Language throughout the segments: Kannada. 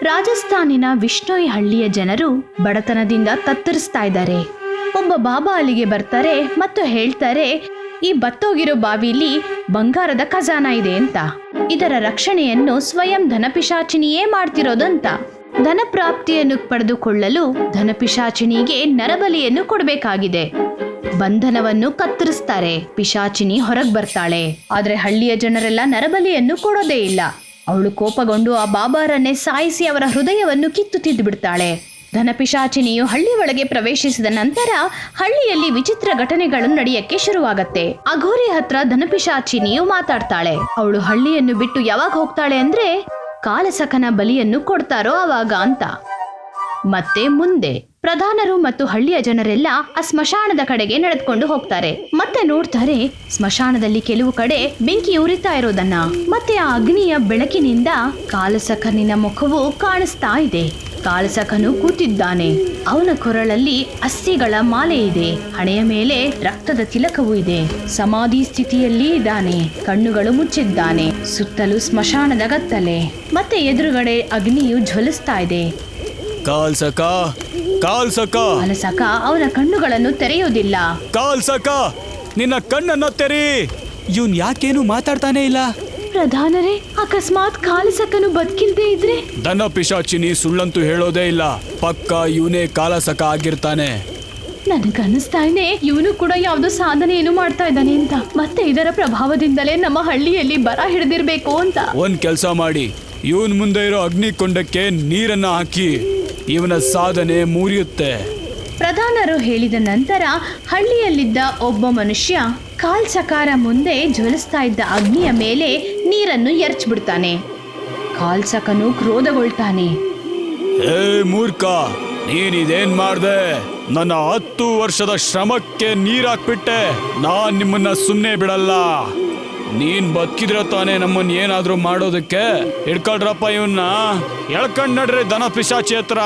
ರಾಜಸ್ಥಾನಿನ ವಿಷ್ಣೋಯ್ ಹಳ್ಳಿಯ ಜನರು ಬಡತನದಿಂದ ತತ್ತರಿಸ್ತಾ ಇದ್ದಾರೆ. ಒಬ್ಬ ಬಾಬಾ ಅಲ್ಲಿಗೆ ಬರ್ತಾರೆ ಮತ್ತು ಹೇಳ್ತಾರೆ, ಈ ಬತ್ತೋಗಿರೋ ಬಾವಿಲಿ ಬಂಗಾರದ ಖಜಾನ ಇದೆ ಅಂತ. ಇದರ ರಕ್ಷಣೆಯನ್ನು ಸ್ವಯಂ ಧನಪಿಶಾಚಿನಿಯೇ ಮಾಡ್ತಿರೋದಂತ. ಧನ ಪ್ರಾಪ್ತಿಯನ್ನು ಪಡೆದುಕೊಳ್ಳಲು ಧನಪಿಶಾಚಿನಿಗೆ ನರಬಲಿಯನ್ನು ಕೊಡಬೇಕಾಗಿದೆ. ಬಂಧನವನ್ನು ಕತ್ತರಿಸ್ತಾರೆ. ಪಿಶಾಚಿನಿ ಹೊರಗೆ ಬರ್ತಾಳೆ. ಆದ್ರೆ ಹಳ್ಳಿಯ ಜನರೆಲ್ಲ ನರಬಲಿಯನ್ನು ಕೊಡೋದೇ ಇಲ್ಲ. ಅವಳು ಕೋಪಗೊಂಡು ಆ ಬಾಬಾರನ್ನೇ ಸಾಯಿಸಿ ಅವರ ಹೃದಯವನ್ನು ಕಿತ್ತು ತಿಂದು ಬಿಡ್ತಾಳೆ. ಧನಪಿಶಾಚಿನಿಯು ಹಳ್ಳಿ ಒಳಗೆ ಪ್ರವೇಶಿಸಿದ ನಂತರ ಹಳ್ಳಿಯಲ್ಲಿ ವಿಚಿತ್ರ ಘಟನೆಗಳು ನಡೆಯಕ್ಕೆ ಶುರುವಾಗತ್ತೆ. ಅಘೋರಿ ಹತ್ರ ಧನಪಿಶಾಚಿನಿಯು ಮಾತಾಡ್ತಾಳೆ. ಅವಳು ಹಳ್ಳಿಯನ್ನು ಬಿಟ್ಟು ಯಾವಾಗ ಹೋಗ್ತಾಳೆ ಅಂದ್ರೆ ಕಾಲಸಕನ ಬಲಿಯನ್ನು ಕೊಡ್ತಾರೋ ಅವಾಗ ಅಂತ. ಮತ್ತೆ ಮುಂದೆ ಪ್ರಧಾನರು ಮತ್ತು ಹಳ್ಳಿಯ ಜನರೆಲ್ಲ ಆ ಸ್ಮಶಾನದ ಕಡೆಗೆ ನಡೆದುಕೊಂಡು ಹೋಗ್ತಾರೆ. ಮತ್ತೆ ನೋಡ್ತಾರೆ ಸ್ಮಶಾನದಲ್ಲಿ ಕೆಲವು ಕಡೆ ಬೆಂಕಿ ಉರಿತಾ ಇರೋದನ್ನ. ಮತ್ತೆ ಆ ಅಗ್ನಿಯ ಬೆಳಕಿನಿಂದ ಕಾಲಸಕನಿನ ಮುಖವು ಕಾಣಿಸ್ತಾ ಇದೆ. ಕಾಲಸಕನು ಕೂತಿದ್ದಾನೆ. ಅವನ ಕೊರಳಲ್ಲಿ ಅಸ್ಥಿಗಳ ಮಾಲೆ ಇದೆ. ಹಣೆಯ ಮೇಲೆ ರಕ್ತದ ತಿಲಕವೂ ಇದೆ. ಸಮಾಧಿ ಸ್ಥಿತಿಯಲ್ಲಿ ಇದ್ದಾನೆ. ಕಣ್ಣುಗಳು ಮುಚ್ಚಿದ್ದಾನೆ. ಸುತ್ತಲೂ ಸ್ಮಶಾನದ ಗತ್ತಲೆ. ಮತ್ತೆ ಎದುರುಗಡೆ ಅಗ್ನಿಯು ಜ್ವಲಿಸ್ತಾ ಇದೆ. ಕಾಲ್ಸಕ ಅವನ ಕಣ್ಣುಗಳನ್ನು ತೆರೆಯುವುದಿಲ್ಲ. ಕಾಲ್ಸಕ, ನಿನ್ನ ಕಣ್ಣನ್ನು ತೆರಿ. ಇವನ್ ಯಾಕೇನು ಮಾತಾಡ್ತಾನೆ ಇಲ್ಲ? ಪ್ರಧಾನರೇ, ಅಕಸ್ಮಾತ್ ಕಾಲಸಕನು ಬದುಕಿಲ್ದೇ ಇದ್ರೆ? ಧನ ಪಿಶಾಚಿನಿ ಸುಳ್ಳಂತೂ ಹೇಳೋದೇ ಇಲ್ಲ. ಪಕ್ಕ ಇವನೇ ಕಾಲಸಕ ಆಗಿರ್ತಾನೆ. ನನಗನ್ನಿಸ್ತಾ ಇದೆ ಇವನು ಕೂಡ ಯಾವ್ದೋ ಸಾಧನೆಯನ್ನು ಮಾಡ್ತಾ ಇದ್ದಾನೆ ಅಂತ. ಮತ್ತೆ ಇದರ ಪ್ರಭಾವದಿಂದಲೇ ನಮ್ಮ ಹಳ್ಳಿಯಲ್ಲಿ ಬರ ಹಿಡಿದಿರ್ಬೇಕು ಅಂತ. ಒಂದ್ ಕೆಲ್ಸ ಮಾಡಿ, ಇವನ್ ಮುಂದೆ ಇರೋ ಅಗ್ನಿಕೊಂಡಕ್ಕೆ ನೀರನ್ನ ಹಾಕಿ. ಇವನ ಸಾಧನೆ ಮುರಿಯುತ್ತೆ. ಪ್ರಧಾನರು ಹೇಳಿದ ನಂತರ ಹಳ್ಳಿಯಲ್ಲಿದ್ದ ಒಬ್ಬ ಮನುಷ್ಯ ಕಾಲ್ಸಕಾರ ಮುಂದೆ ಜ್ವಲಿಸ್ತಾ ಇದ್ದ ಅಗ್ನಿಯ ಮೇಲೆ ನೀರನ್ನು ಎರಚಿಬಿಡ್ತಾನೆ. ಕಾಲ್ಸಕನು ಕ್ರೋಧಗೊಳ್ತಾನೆ. ಏ ಮೂರ್ಖ, ನೀನಿದೇನ್ ಮಾಡ್ದೆ? ನನ್ನ 10 ವರ್ಷದ ಶ್ರಮಕ್ಕೆ ನೀರಾಕ್ಬಿಟ್ಟೆ. ನಾನ್ ನಿಮ್ಮನ್ನ ಸುಮ್ಮನೆ ಬಿಡಲ್ಲ. ನೀನ್ ಬದುಕಿದ್ರೆ ತಾನೇ ನಮ್ಮನ್ನ ಏನಾದ್ರೂ ಮಾಡೋದಕ್ಕೆ. ಹಿಡ್ಕೊಳ್ರಪ್ಪ ಇವನ್ನ, ಎಳ್ಕೊಂಡ್ ನಡ್ರಿ ಧನ ಪಿಶಾಚಿ ಹತ್ರ.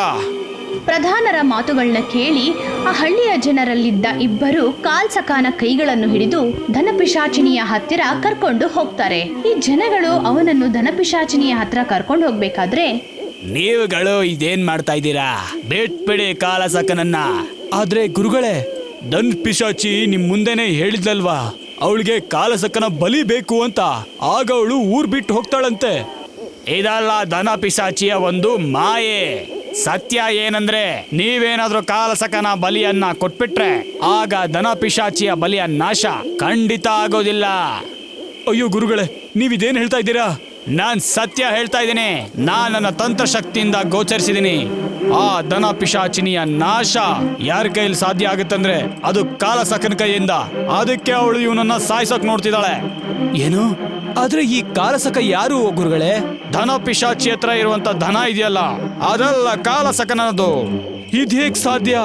ಪ್ರಧಾನರ ಮಾತುಗಳನ್ನ ಕೇಳಿ ಆ ಹಳ್ಳಿಯ ಜನರಲ್ಲಿದ್ದ ಇಬ್ಬರು ಕಾಲ್ಸಕಾನ ಕೈಗಳನ್ನು ಹಿಡಿದು ಧನಪಿಶಾಚಿನಿಯ ಹತ್ತಿರ ಕರ್ಕೊಂಡು ಹೋಗ್ತಾರೆ. ಈ ಜನಗಳು ಅವನನ್ನು ಧನಪಿಶಾಚಿನಿಯ ಹತ್ರ ಕರ್ಕೊಂಡು ಹೋಗ್ಬೇಕಾದ್ರೆ, ನೀವುಗಳು ಇದೇನ್ ಮಾಡ್ತಾ ಇದ್ದೀರಾ? ಬಿಟ್ಬಿಡಿ ಕಾಲಸಕನನ್ನ. ಆದ್ರೆ ಗುರುಗಳೇ, ಧನ್ ಪಿಶಾಚಿ ನಿಮ್ ಮುಂದೆನೆ ಹೇಳಿದ್ಲಲ್ವಾ ಅವಳಿಗೆ ಕಾಲಸಕನ ಬಲಿ ಬೇಕು ಅಂತ. ಆಗ ಅವಳು ಊರ್ ಬಿಟ್ಟು ಹೋಗ್ತಾಳಂತೆ. ಇದಲ್ಲ ಧನ ಪಿಶಾಚಿಯ ಒಂದು ಮಾಯೆ. ಸತ್ಯ ಏನಂದ್ರೆ, ನೀವೇನಾದ್ರೂ ಕಾಲಸಕನ ಬಲಿಯನ್ನ ಕೊಟ್ಬಿಟ್ರೆ ಆಗ ಧನ ಪಿಶಾಚಿಯ ಬಲಿಯ ನಾಶ ಖಂಡಿತ ಆಗೋದಿಲ್ಲ. ಅಯ್ಯೋ ಗುರುಗಳೇ, ನೀವಿದೇನ್ ಹೇಳ್ತಾ ಇದ್ದೀರಾ? ನಾನ್ ಸತ್ಯ ಹೇಳ್ತಾ ಇದ್ದೀನಿ. ನನ್ನ ತಂತ್ರಶಕ್ತಿಯಿಂದ ಗೋಚರಿಸಿದ್ದೀನಿ. ಆ ಧನ ಪಿಶಾಚಿನಿಯ ನಾಶ ಯಾರ ಕೈಯಲ್ಲಿ ಸಾಧ್ಯ ಆಗುತ್ತಂದ್ರೆ ಅದು ಕಾಲಸಕನ ಕೈಯಿಂದ. ಅದಕ್ಕೆ ಅವಳು ಇವನನ್ನ ಸಾಯಿಸೋಕ್ ನೋಡ್ತಿದ್ದಾಳೆ. ಏನು? ಆದ್ರೆ ಈ ಕಾಲಸಕ ಯಾರು ಗುರುಗಳೇ? ಧನ ಪಿಶಾಚಿ ಹತ್ರ ಇರುವಂತ ಧನ ಇದೆಯಲ್ಲ, ಅದಲ್ಲ ಕಾಲಸಕನದು. ಇದೇಗ್ ಸಾಧ್ಯ?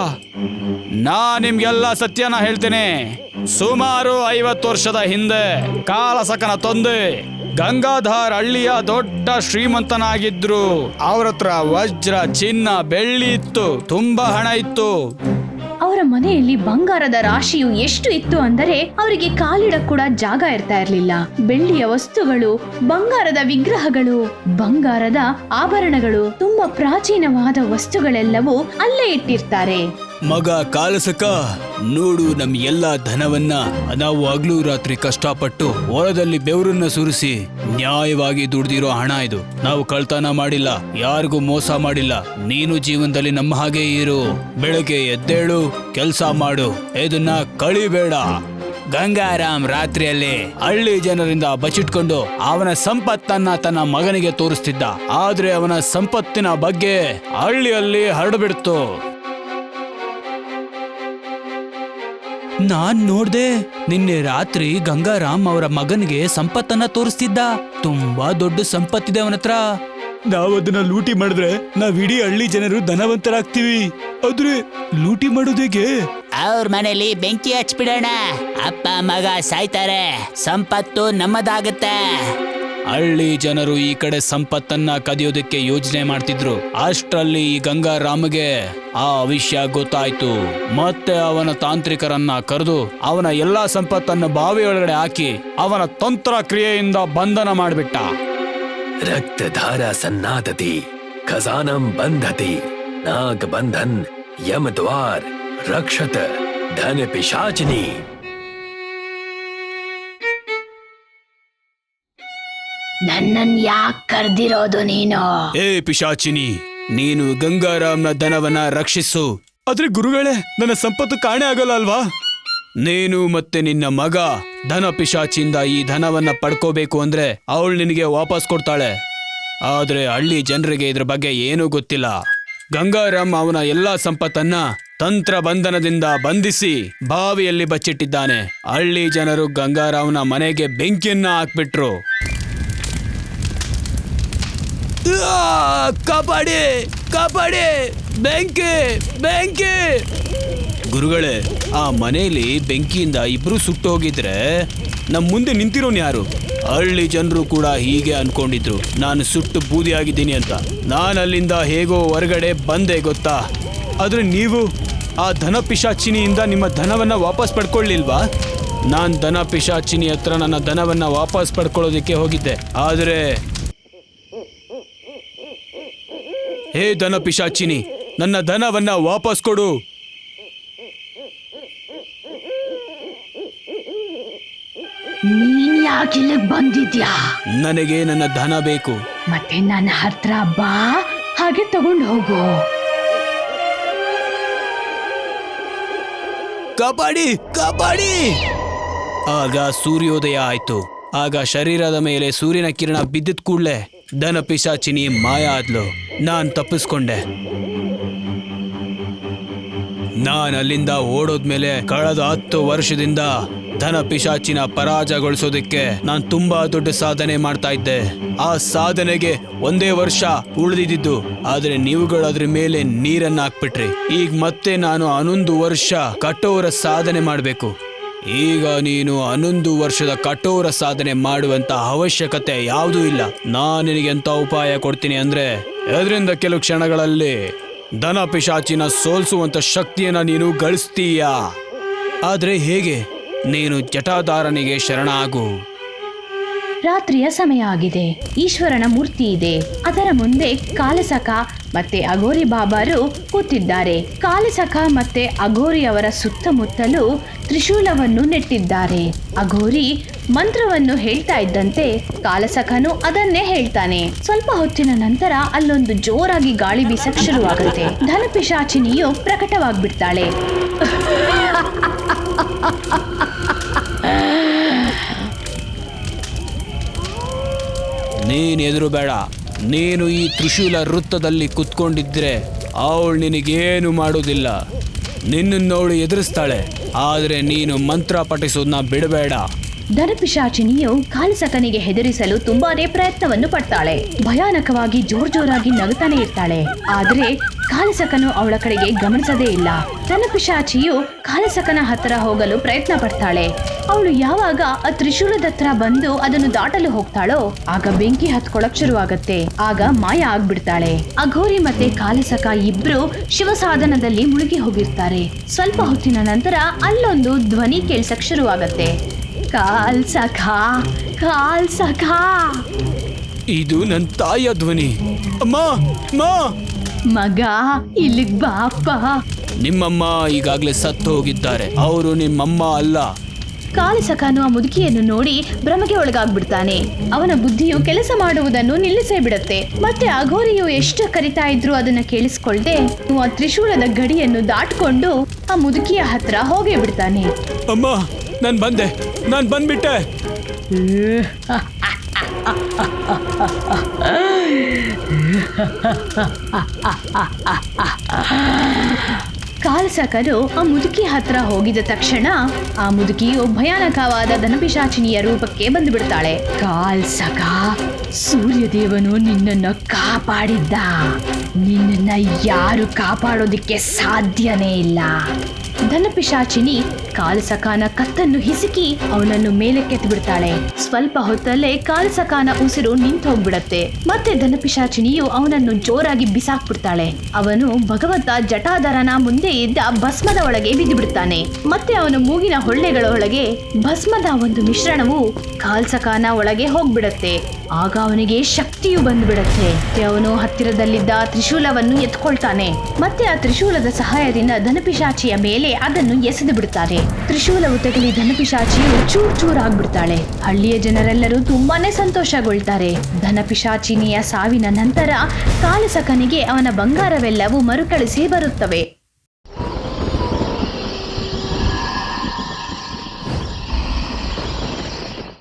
ನಿಮ್ಗೆಲ್ಲ ಸತ್ಯನ ಹೇಳ್ತೇನೆ. ಸುಮಾರು 50 ವರ್ಷದ ಹಿಂದೆ ಕಾಲಸಕನ ತಂದೆ ಗಂಗಾಧರ್ ಹಳ್ಳಿಯ ದೊಡ್ಡ ಶ್ರೀಮಂತನಾಗಿದ್ರು. ಅವ್ರ ಹತ್ರ ವಜ್ರ, ಚಿನ್ನ, ಬೆಳ್ಳಿ ಇತ್ತು. ತುಂಬಾ ಹಣ ಇತ್ತು. ಅವರ ಮನೆಯಲ್ಲಿ ಬಂಗಾರದ ರಾಶಿಯು ಎಷ್ಟು ಇತ್ತು ಅಂದರೆ ಅವರಿಗೆ ಕಾಲಿಡಕ್ ಕೂಡ ಜಾಗ ಇರ್ತಾ ಇರ್ಲಿಲ್ಲ. ಬೆಳ್ಳಿಯ ವಸ್ತುಗಳು, ಬಂಗಾರದ ವಿಗ್ರಹಗಳು, ಬಂಗಾರದ ಆಭರಣಗಳು, ತುಂಬಾ ಪ್ರಾಚೀನವಾದ ವಸ್ತುಗಳೆಲ್ಲವೂ ಅಲ್ಲೇ ಇಟ್ಟಿರ್ತಾರೆ. ಮಗ ಕಾಲಸಕ, ನೋಡು, ನಮ್ ಎಲ್ಲಾ ಧನವನ್ನ ನಾವು ಹಗಲು ರಾತ್ರಿ ಕಷ್ಟಪಟ್ಟು ಹೊಲದಲ್ಲಿ ಬೆವರನ್ನ ಸುರಿಸಿ ನ್ಯಾಯವಾಗಿ ದುಡ್ದಿರೋ ಹಣ ಇದು. ನಾವು ಕಳ್ತನ ಮಾಡಿಲ್ಲ, ಯಾರಿಗೂ ಮೋಸ ಮಾಡಿಲ್ಲ. ನೀನು ಜೀವನದಲ್ಲಿ ನಮ್ಮ ಹಾಗೆ ಇರು. ಬೆಳಗ್ಗೆ ಎದ್ದೇಳು, ಕೆಲ್ಸ ಮಾಡು, ಇದನ್ನ ಕಳಿಬೇಡ. ಗಂಗಾರಾಮ್ ರಾತ್ರಿಯಲ್ಲಿ ಹಳ್ಳಿ ಜನರಿಂದ ಬಚ್ಚಿಟ್ಕೊಂಡು ಅವನ ಸಂಪತ್ತನ್ನ ತನ್ನ ಮಗನಿಗೆ ತೋರಿಸ್ತಿದ್ದ. ಆದ್ರೆ ಅವನ ಸಂಪತ್ತಿನ ಬಗ್ಗೆ ಹಳ್ಳಿಯಲ್ಲಿ ಹರಡ್ಬಿಡ್ತು. ನಾನ್ ನೋಡ್ದೆ, ನಿನ್ನೆ ರಾತ್ರಿ ಗಂಗಾರಾಮ್ ಅವರ ಮಗನಿಗೆ ಸಂಪತ್ತನ್ನ ತೋರಿಸ್ತಿದ್ದ. ತುಂಬಾ ದೊಡ್ಡ ಸಂಪತ್ತಿದೆ ಅವನ ಹತ್ರ. ನಾವದನ್ನ ಲೂಟಿ ಮಾಡಿದ್ರೆ ನಾವ್ ಇಡೀ ಹಳ್ಳಿ ಜನರು ಧನವಂತರಾಗ್ತೀವಿ. ಆದ್ರೆ ಲೂಟಿ ಮಾಡೋದೇಗೆ? ಅವ್ರ ಮನೇಲಿ ಬೆಂಕಿ ಹಚ್ಬಿಡೋಣ. ಅಪ್ಪ ಮಗ ಸಾಯ್ತಾರೆ, ಸಂಪತ್ತು ನಮ್ಮದಾಗುತ್ತೆ. ಹಳ್ಳಿ ಜನರು ಈ ಕಡೆ ಸಂಪತ್ತನ್ನ ಕದಿಯೋದಕ್ಕೆ ಯೋಚನೆ ಮಾಡ್ತಿದ್ರು. ಅಷ್ಟರಲ್ಲಿ ಈ ಗಂಗಾರಾಮ್ಗೆ ಆ ವಿಷಯ ಗೊತ್ತಾಯ್ತು. ಮತ್ತೆ ಅವನ ತಾಂತ್ರಿಕರನ್ನ ಕರೆದು ಅವನ ಎಲ್ಲಾ ಸಂಪತ್ತನ್ನು ಬಾವಿ ಒಳಗಡೆ ಹಾಕಿ ಅವನ ತಂತ್ರ ಕ್ರಿಯೆಯಿಂದ ಬಂಧನ ಮಾಡಿಬಿಟ್ಟ. ರಕ್ತಧಾರ ಸನ್ನಾದತಿ ಖಜಾನಂ ಬಂಧತಿ ನಾಗ ಬಂಧನ್ ಯಮ ದ್ವಾರ್ ರಕ್ಷತ ಧನ ಪಿಶಾಚಿನಿ. ನನ್ನನ್ ಯಾಕೆ ಕರ್ದಿರೋದು ನೀನು? ಏ ಪಿಶಾಚಿನಿ, ನೀನು ಗಂಗಾರಾಮ್ನ ಧನವನ್ನ ರಕ್ಷಿಸು. ಆದ್ರೆ ಗುರುಗಳೇ, ನನ್ನ ಸಂಪತ್ತು ಕಾಣೆ ಆಗಲ್ಲ ಅಲ್ವಾ? ನೀನು ಮತ್ತೆ ನಿನ್ನ ಮಗ ಧನ ಪಿಶಾಚಿಯಿಂದ ಈ ಧನವನ್ನ ಪಡ್ಕೋಬೇಕು ಅಂದ್ರೆ ಅವಳು ನಿನಗೆ ವಾಪಸ್ ಕೊಡ್ತಾಳೆ. ಆದ್ರೆ ಹಳ್ಳಿ ಜನರಿಗೆ ಇದ್ರ ಬಗ್ಗೆ ಏನೂ ಗೊತ್ತಿಲ್ಲ. ಗಂಗಾರಾಮ್ ಅವನ ಎಲ್ಲಾ ಸಂಪತ್ತನ್ನ ತಂತ್ರ ಬಂಧನದಿಂದ ಬಂಧಿಸಿ ಬಾವಿಯಲ್ಲಿ ಬಚ್ಚಿಟ್ಟಿದ್ದಾನೆ. ಹಳ್ಳಿ ಜನರು ಗಂಗಾರಾಮ್ನ ಮನೆಗೆ ಬೆಂಕಿಯನ್ನ ಹಾಕ್ಬಿಟ್ರು. ಕಾಪಾಡಿ ಕಾಪಾಡಿ, ಬೆಂಕಿ ಬೆಂಕಿ! ಗುರುಗಳೇ, ಆ ಮನೆಯಲ್ಲಿ ಬೆಂಕಿಯಿಂದ ಇಬ್ರು ಸುಟ್ಟು ಹೋಗಿದ್ರೆ ನಮ್ಮ ಮುಂದೆ ನಿಂತಿರೋನು ಯಾರು? ಹಳ್ಳಿ ಜನರು ಕೂಡ ಹೀಗೆ ಅನ್ಕೊಂಡಿದ್ರು, ನಾನು ಸುಟ್ಟು ಬೂದಿ ಆಗಿದ್ದೀನಿ ಅಂತ. ನಾನು ಅಲ್ಲಿಂದ ಹೇಗೋ ಹೊರಗಡೆ ಬಂದೆ ಗೊತ್ತಾ? ಆದ್ರೆ ನೀವು ಆ ಧನ ಪಿಶಾಚಿನಿಯಿಂದ ನಿಮ್ಮ ಧನವನ್ನ ವಾಪಸ್ ಪಡ್ಕೊಳ್ಳಿಲ್ವಾ? ನಾನು ಧನ ಪಿಶಾಚಿನಿ ಹತ್ರ ನನ್ನ ಧನವನ್ನ ವಾಪಸ್ ಪಡ್ಕೊಳ್ಳೋದಿಕ್ಕೆ ಹೋಗಿದ್ದೆ. ಆದರೆ ಹೇ ಧನ ಪಿಶಾಚಿನಿ, ನನ್ನ ಧನವನ್ನ ವಾಪಸ್ ಕೊಡು. ನೀನ್ ಯಾಕೆ ಇಲ್ಲಿಗೆ ಬಂದಿದ್ಯಾ? ನನಗೆ ನನ್ನ ಧನ ಬೇಕು. ಮತ್ತೆ ನನ್ನ ಹತ್ರ ಬಾ, ಹಾಗೆ ತಗೊಂಡು ಹೋಗು. ಕಾಪಾಡಿ ಕಾಪಾಡಿ! ಆಗ ಸೂರ್ಯೋದಯ ಆಯ್ತು. ಆಗ ಶರೀರದ ಮೇಲೆ ಸೂರ್ಯನ ಕಿರಣ ಬಿದ್ದಿದ್ ಕೂಡ್ಲೆ ಧನ ಪಿಶಾಚಿನಿ ಮಾಯ ಆದ್ಲು. ನಾನ್ ತಪ್ಪಿಸ್ಕೊಂಡೆ. ನಾನ್ ಅಲ್ಲಿಂದ ಓಡೋದ್ಮೇಲೆ ಕಳೆದ 10 ವರ್ಷದಿಂದ ಧನ ಪಿಶಾಚಿನ ಪರಾಜಯಗೊಳಿಸೋದಕ್ಕೆ ನಾನು ತುಂಬಾ ದೊಡ್ಡ ಸಾಧನೆ ಮಾಡ್ತಾ ಇದ್ದೆ. ಆ ಸಾಧನೆಗೆ 1 ವರ್ಷ ಉಳಿದಿದ್ದು, ಆದ್ರೆ ನೀವುಗಳು ಅದ್ರ ಮೇಲೆ ನೀರನ್ನ ಹಾಕ್ಬಿಟ್ರಿ. ಈಗ ಮತ್ತೆ ನಾನು 11 ವರ್ಷ ಕಠೋರ ಸಾಧನೆ ಮಾಡಬೇಕು. ಈಗ ನೀನು 11 ವರ್ಷದ ಕಠೋರ ಸಾಧನೆ ಮಾಡುವಂತ ಅವಶ್ಯಕತೆ ಯಾವುದೂ ಇಲ್ಲ. ನಾನು ನಿನಗೆ ಎಂತ ಉಪಾಯ ಕೊಡ್ತೀನಿ ಅಂದ್ರೆ, ಅದರಿಂದ ಕೆಲವು ಕ್ಷಣಗಳಲ್ಲಿ ಧನ ಪಿಶಾಚಿನ ಸೋಲ್ಸುವಂತ ಶಕ್ತಿಯನ್ನ ನೀನು ಗಳಿಸ್ತೀಯ. ಆದ್ರೆ ಹೇಗೆ? ನೀನು ಜಟಾಧಾರನಿಗೆ ಶರಣ ಆಗು. ರಾತ್ರಿಯ ಸಮಯ ಆಗಿದೆ. ಈಶ್ವರನ ಮೂರ್ತಿ ಇದೆ. ಅದರ ಮುಂದೆ ಕಾಲಸಖ ಮತ್ತೆ ಅಘೋರಿ ಬಾಬಾರು ಕೂತಿದ್ದಾರೆ. ಕಾಲಸಖ ಮತ್ತೆ ಅಘೋರಿ ಅವರ ಸುತ್ತಮುತ್ತಲೂ ತ್ರಿಶೂಲವನ್ನು ನೆಟ್ಟಿದ್ದಾರೆ. ಅಘೋರಿ ಮಂತ್ರವನ್ನು ಹೇಳ್ತಾ ಇದ್ದಂತೆ ಕಾಲಸಖನು ಅದನ್ನೇ ಹೇಳ್ತಾನೆ. ಸ್ವಲ್ಪ ಹೊತ್ತಿನ ನಂತರ ಅಲ್ಲೊಂದು ಜೋರಾಗಿ ಗಾಳಿ ಬೀಸಕ್ ಶುರುವಾಗುತ್ತೆ. ಧನ ಪಿಶಾಚಿನಿಯು ಪ್ರಕಟವಾಗ್ಬಿಡ್ತಾಳೆ. ನೀನ್ ಎದುರು ಬೇಡ. ನೀನು ಈ ತ್ರಿಶೂಲ ವೃತ್ತದಲ್ಲಿ ಕುತ್ಕೊಂಡಿದ್ರೆ ಅವಳು ನಿನಗೇನು ಮಾಡೋದಿಲ್ಲ. ನಿನ್ನನ್ನವಳು ಎದುರಿಸ್ತಾಳೆ. ಆದ್ರೆ ನೀನು ಮಂತ್ರ ಪಠಿಸೋದನ್ನ ಬಿಡಬೇಡ. ಧನಪಿಶಾಚಿನಿಯು ಕಾಲಸಖನಿಗೆ ಹೆದರಿಸಲು ತುಂಬಾನೇ ಪ್ರಯತ್ನವನ್ನು ಪಡ್ತಾಳೆ. ಭಯಾನಕವಾಗಿ ಜೋರಾಗಿ ನಗುತ್ತಾನೆ ಇರ್ತಾಳೆ. ಆದ್ರೆ ಕಾಲಸಖನು ಅವಳ ಕಡೆಗೆ ಗಮನಿಸದೇ ಇಲ್ಲ. ಧನಪಿಶಾಚಿಯು ಕಾಲಸಖನ ಹತ್ತಿರ ಹೋಗಲು ಪ್ರಯತ್ನ ಪಡ್ತಾಳೆ. ಅವಳು ಯಾವಾಗ ಆ ತ್ರಿಶೂಲದ ಹತ್ರ ಬಂದು ಅದನ್ನು ದಾಟಲು ಹೋಗ್ತಾಳೋ ಆಗ ಬೆಂಕಿ ಹತ್ಕೊಳಕ್ ಶುರುವಾಗತ್ತೆ. ಆಗ ಮಾಯ ಆಗ್ಬಿಡ್ತಾಳೆ. ಅಘೋರಿ ಮತ್ತೆ ಕಾಲಸಖ ಇಬ್ರು ಶಿವಸಾಧನದಲ್ಲಿ ಮುಳುಗಿ ಹೋಗಿರ್ತಾರೆ. ಸ್ವಲ್ಪ ಹೊತ್ತಿನ ನಂತರ ಅಲ್ಲೊಂದು ಧ್ವನಿ ಕೇಳ್ಸಕ್ ಶುರುವಾಗತ್ತೆ. ಕಾಲ್ಸಖ, ಕಾಲ್ಸಖ. ಇದು ನನ್ನ ತಾಯಿಯ ಧ್ವನಿ. ಅಮ್ಮ, ಮಗ ಇಲ್ಲಿಗ್ ಬಾಪ. ನಿಮ್ಮಮ್ಮ ಈಗಾಗ್ಲೇ ಸತ್ತು ಹೋಗಿದ್ದಾರೆ. ಅವರು ನಿಮ್ಮಮ್ಮ ಅಲ್ಲ. ಕಾಲಸಖನು ಆ ಮುದುಕಿಯನ್ನು ನೋಡಿ ಭ್ರಮೆಗೆ ಒಳಗಾಗ್ಬಿಡ್ತಾನೆ. ಅವನ ಬುದ್ಧಿಯು ಕೆಲಸ ಮಾಡುವುದನ್ನು ನಿಲ್ಲಿಸೇ ಬಿಡುತ್ತೆ. ಮತ್ತೆ ಅಘೋರಿಯು ಎಷ್ಟು ಕರಿತಾ ಇದ್ರು ಅದನ್ನ ಕೇಳಿಸ್ಕೊಳ್ದೆ ಆ ತ್ರಿಶೂಲದ ಗಡಿಯನ್ನು ದಾಟ್ಕೊಂಡು ಆ ಮುದುಕಿಯ ಹತ್ರ ಹೋಗೇ ಬಿಡ್ತಾನೆ. ಅಮ್ಮ, ನಾನ್ ಬಂದ್ಬಿಟ್ಟೆ. ಕಾಲಸಖನು ಆ ಮುದುಕಿ ಹತ್ರ ಹೋಗಿದ ತಕ್ಷಣ ಆ ಮುದುಕಿಯು ಭಯಾನಕವಾದ ಧನಪಿಶಾಚಿನಿಯ ರೂಪಕ್ಕೆ ಬಂದು ಬಿಡ್ತಾಳೆ. ಕಾಲ್ಸಖ, ಸೂರ್ಯದೇವನು ನಿನ್ನನ್ನು ಕಾಪಾಡಿದ್ದ. ನಿನ್ನನ್ನ ಯಾರು ಕಾಪಾಡೋದಿಕ್ಕೆ ಸಾಧ್ಯನೇ ಇಲ್ಲ. ಧನಪಿಶಾಚಿನಿ ಕಾಲಸಕಾನ ಕತ್ತನ್ನು ಹಿಸುಕಿ ಅವನನ್ನು ಮೇಲಕ್ಕೆತ್ತಿ ಬಿಡ್ತಾಳೆ. ಸ್ವಲ್ಪ ಹೊತ್ತಲ್ಲೇ ಕಾಲಸಕಾನ ಉಸಿರು ನಿಂತು ಹೋಗ್ಬಿಡತ್ತೆ. ಮತ್ತೆ ಧನಪಿಶಾಚಿನಿಯು ಅವನನ್ನು ಜೋರಾಗಿ ಬಿಸಾಕ್ಬಿಡ್ತಾಳೆ. ಅವನು ಭಗವಂತ ಜಟಾಧರನ ಮುಂದೆ ಇದ್ದ ಭಸ್ಮದ ಒಳಗೆ ಬಿದ್ದು ಬಿಡ್ತಾನೆ. ಮತ್ತೆ ಅವನ ಮೂಗಿನ ಹೊಳ್ಳೆಗಳ ಒಳಗೆ ಭಸ್ಮದ ಒಂದು ಮಿಶ್ರಣವು ಕಾಲ್ಸಕಾನ ಒಳಗೆ ಹೋಗ್ಬಿಡತ್ತೆ. ಆಗ ಅವನಿಗೆ ಶಕ್ತಿಯು ಬಂದ್ಬಿಡತ್ತೆ. ಅವನು ಹತ್ತಿರದಲ್ಲಿದ್ದ ತ್ರಿಶೂಲವನ್ನು ಎತ್ಕೊಳ್ತಾನೆ. ಮತ್ತೆ ಆ ತ್ರಿಶೂಲದ ಸಹಾಯದಿಂದ ಧನಪಿಶಾಚಿಯ ಮೇಲೆ ಅದನ್ನು ಎಸೆದು ಬಿಡ್ತಾರೆ. ತ್ರಿಶೂಲವು ತಗಲಿ ಧನಪಿಶಾಚಿಯು ಚೂರ್ ಚೂರಾಗ್ಬಿಡ್ತಾಳೆ. ಹಳ್ಳಿಯ ಜನರೆಲ್ಲರೂ ತುಂಬಾನೇ ಸಂತೋಷಗೊಳ್ತಾರೆ. ಧನಪಿಶಾಚಿನಿಯ ಸಾವಿನ ನಂತರ ಕಾಲಸಕನಿಗೆ ಅವನ ಬಂಗಾರವೆಲ್ಲವೂ ಮರುಕಳಿಸಿ ಬರುತ್ತವೆ.